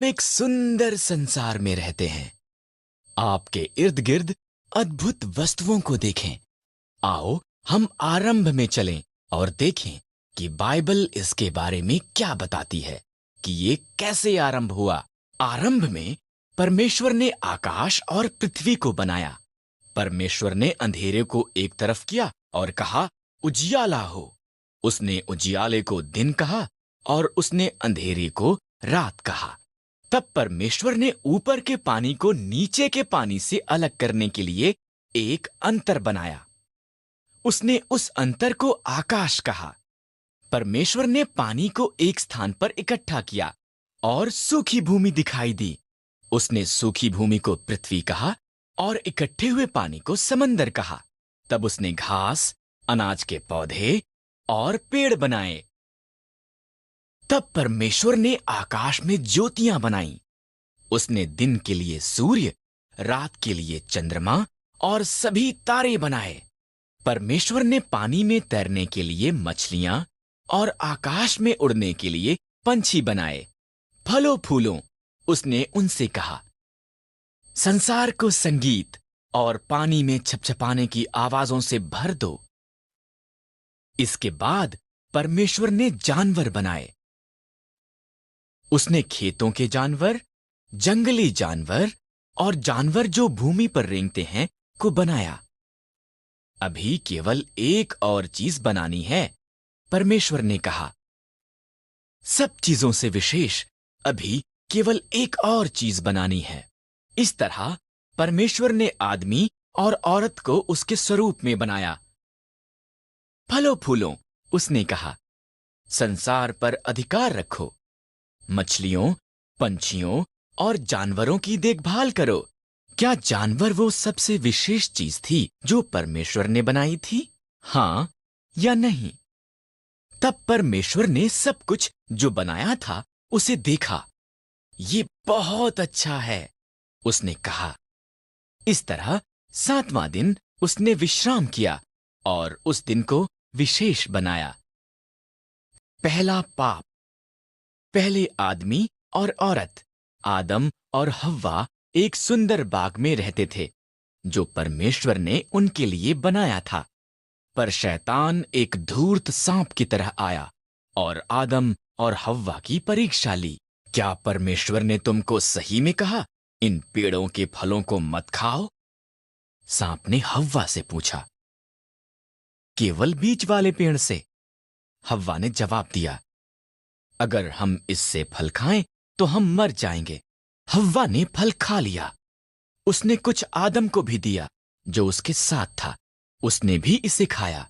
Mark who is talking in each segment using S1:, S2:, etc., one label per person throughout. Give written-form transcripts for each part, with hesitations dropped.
S1: एक सुंदर संसार में रहते हैं। आपके इर्द गिर्द अद्भुत वस्तुओं को देखें। आओ हम आरंभ में चलें और देखें कि बाइबल इसके बारे में क्या बताती है कि ये कैसे आरंभ हुआ। आरंभ में परमेश्वर ने आकाश और पृथ्वी को बनाया। परमेश्वर ने अंधेरे को एक तरफ किया और कहा, उजियाला हो। उसने उजियाले को दिन कहा और उसने अंधेरे को रात कहा। तब परमेश्वर ने ऊपर के पानी को नीचे के पानी से अलग करने के लिए एक अंतर बनाया। उसने उस अंतर को आकाश कहा। परमेश्वर ने पानी को एक स्थान पर इकट्ठा किया और सूखी भूमि दिखाई दी। उसने सूखी भूमि को पृथ्वी कहा और इकट्ठे हुए पानी को समंदर कहा। तब उसने घास, अनाज के पौधे और पेड़ बनाए। तब परमेश्वर ने आकाश में ज्योतियां बनाईं। उसने दिन के लिए सूर्य, रात के लिए चंद्रमा और सभी तारे बनाए। परमेश्वर ने पानी में तैरने के लिए मछलियां और आकाश में उड़ने के लिए पंछी बनाए। फलों फूलों उसने उनसे कहा, संसार को संगीत और पानी में छपछपाने की आवाजों से भर दो। इसके बाद परमेश्वर ने जानवर बनाए। उसने खेतों के जानवर, जंगली जानवर और जानवर जो भूमि पर रेंगते हैं को बनाया। अभी केवल एक और चीज बनानी है, परमेश्वर ने कहा। सब चीजों से विशेष अभी केवल एक और चीज बनानी है। इस तरह परमेश्वर ने आदमी और औरत को उसके स्वरूप में बनाया। फलों फूलों उसने कहा, संसार पर अधिकार रखो। मछलियों, पंछियों और जानवरों की देखभाल करो। क्या जानवर वो सबसे विशेष चीज थी जो परमेश्वर ने बनाई थी? हां या नहीं? तब परमेश्वर ने सब कुछ जो बनाया था उसे देखा। ये बहुत अच्छा है, उसने कहा। इस तरह 7वां दिन उसने विश्राम किया और उस दिन को विशेष बनाया। पहला पाप। पहले आदमी और औरत, आदम और हव्वा एक सुंदर बाग में रहते थे जो परमेश्वर ने उनके लिए बनाया था। पर शैतान एक धूर्त सांप की तरह आया और आदम और हव्वा की परीक्षा ली। क्या परमेश्वर ने तुमको सही में कहा, इन पेड़ों के फलों को मत खाओ? सांप ने हव्वा से पूछा। केवल बीज वाले पेड़ से, हव्वा ने जवाब दिया। अगर हम इससे फल खाएं तो हम मर जाएंगे। हव्वा ने फल खा लिया। उसने कुछ आदम को भी दिया जो उसके साथ था। उसने भी इसे खाया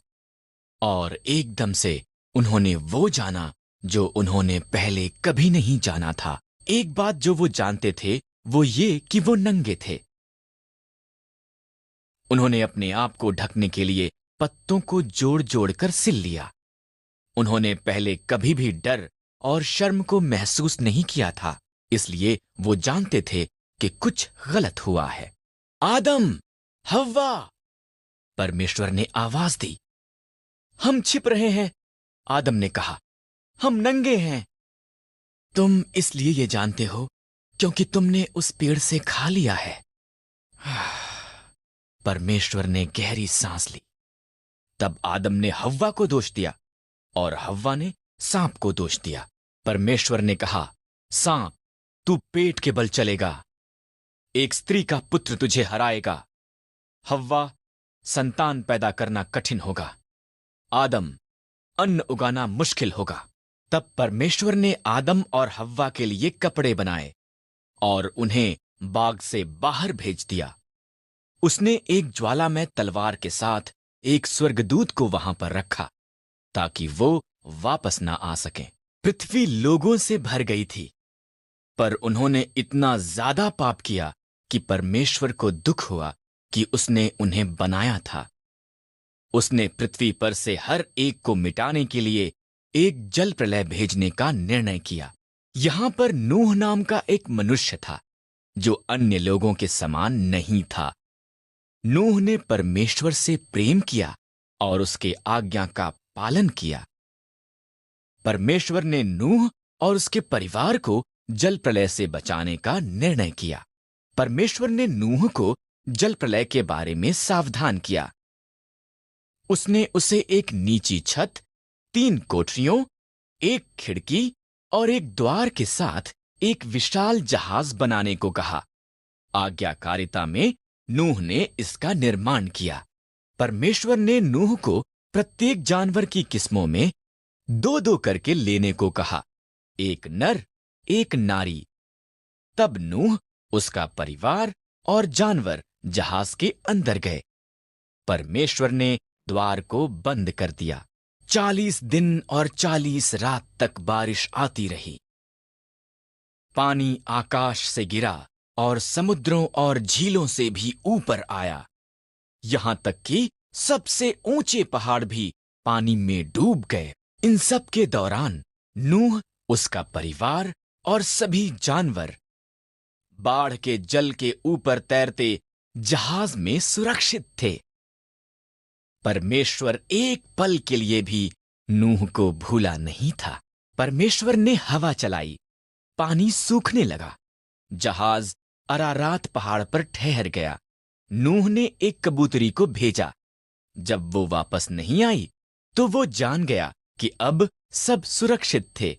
S1: और एकदम से उन्होंने वो जाना जो उन्होंने पहले कभी नहीं जाना था। एक बात जो वो जानते थे वो ये कि वो नंगे थे। उन्होंने अपने आप को ढकने के लिए पत्तों को जोड़ जोड़कर सिल लिया। उन्होंने पहले कभी भी डर और शर्म को महसूस नहीं किया था, इसलिए वो जानते थे कि कुछ गलत हुआ है। आदम, हव्वा, परमेश्वर ने आवाज दी। हम छिप रहे हैं, आदम ने कहा। हम नंगे हैं। तुम इसलिए ये जानते हो क्योंकि तुमने उस पेड़ से खा लिया है। परमेश्वर ने गहरी सांस ली। तब आदम ने हव्वा को दोष दिया और हव्वा ने सांप को दोष दिया। परमेश्वर ने कहा, सांप, तू पेट के बल चलेगा। एक स्त्री का पुत्र तुझे हराएगा। हव्वा, संतान पैदा करना कठिन होगा। आदम, अन्न उगाना मुश्किल होगा। तब परमेश्वर ने आदम और हव्वा के लिए कपड़े बनाए और उन्हें बाग से बाहर भेज दिया। उसने एक ज्वालामय तलवार के साथ एक स्वर्गदूत को वहां पर रखा ताकि वो वापस ना आ सकें। पृथ्वी लोगों से भर गई थी, पर उन्होंने इतना ज्यादा पाप किया कि परमेश्वर को दुख हुआ कि उसने उन्हें बनाया था। उसने पृथ्वी पर से हर एक को मिटाने के लिए एक जल प्रलय भेजने का निर्णय किया। यहां पर नूह नाम का एक मनुष्य था जो अन्य लोगों के समान नहीं था। नूह ने परमेश्वर से प्रेम किया और उसके आज्ञा का पालन किया। परमेश्वर ने नूह और उसके परिवार को जल प्रलय से बचाने का निर्णय किया। परमेश्वर ने नूह को जल प्रलय के बारे में सावधान किया। उसने उसे एक नीची छत, 3 कोठरियों, एक खिड़की और एक द्वार के साथ एक विशाल जहाज बनाने को कहा। आज्ञाकारिता में नूह ने इसका निर्माण किया। परमेश्वर ने नूह को प्रत्येक जानवर की किस्मों में 2-2 करके लेने को कहा, एक नर, एक नारी। तब नूह, उसका परिवार और जानवर जहाज के अंदर गए। परमेश्वर ने द्वार को बंद कर दिया। 40 दिन और 40 रात तक बारिश आती रही। पानी आकाश से गिरा और समुद्रों और झीलों से भी ऊपर आया, यहां तक कि सबसे ऊंचे पहाड़ भी पानी में डूब गए। इन सब के दौरान नूह, उसका परिवार और सभी जानवर बाढ़ के जल के ऊपर तैरते जहाज में सुरक्षित थे। परमेश्वर एक पल के लिए भी नूह को भूला नहीं था। परमेश्वर ने हवा चलाई, पानी सूखने लगा, जहाज अरारात पहाड़ पर ठहर गया। नूह ने एक कबूतरी को भेजा। जब वो वापस नहीं आई तो वो जान गया कि अब सब सुरक्षित थे।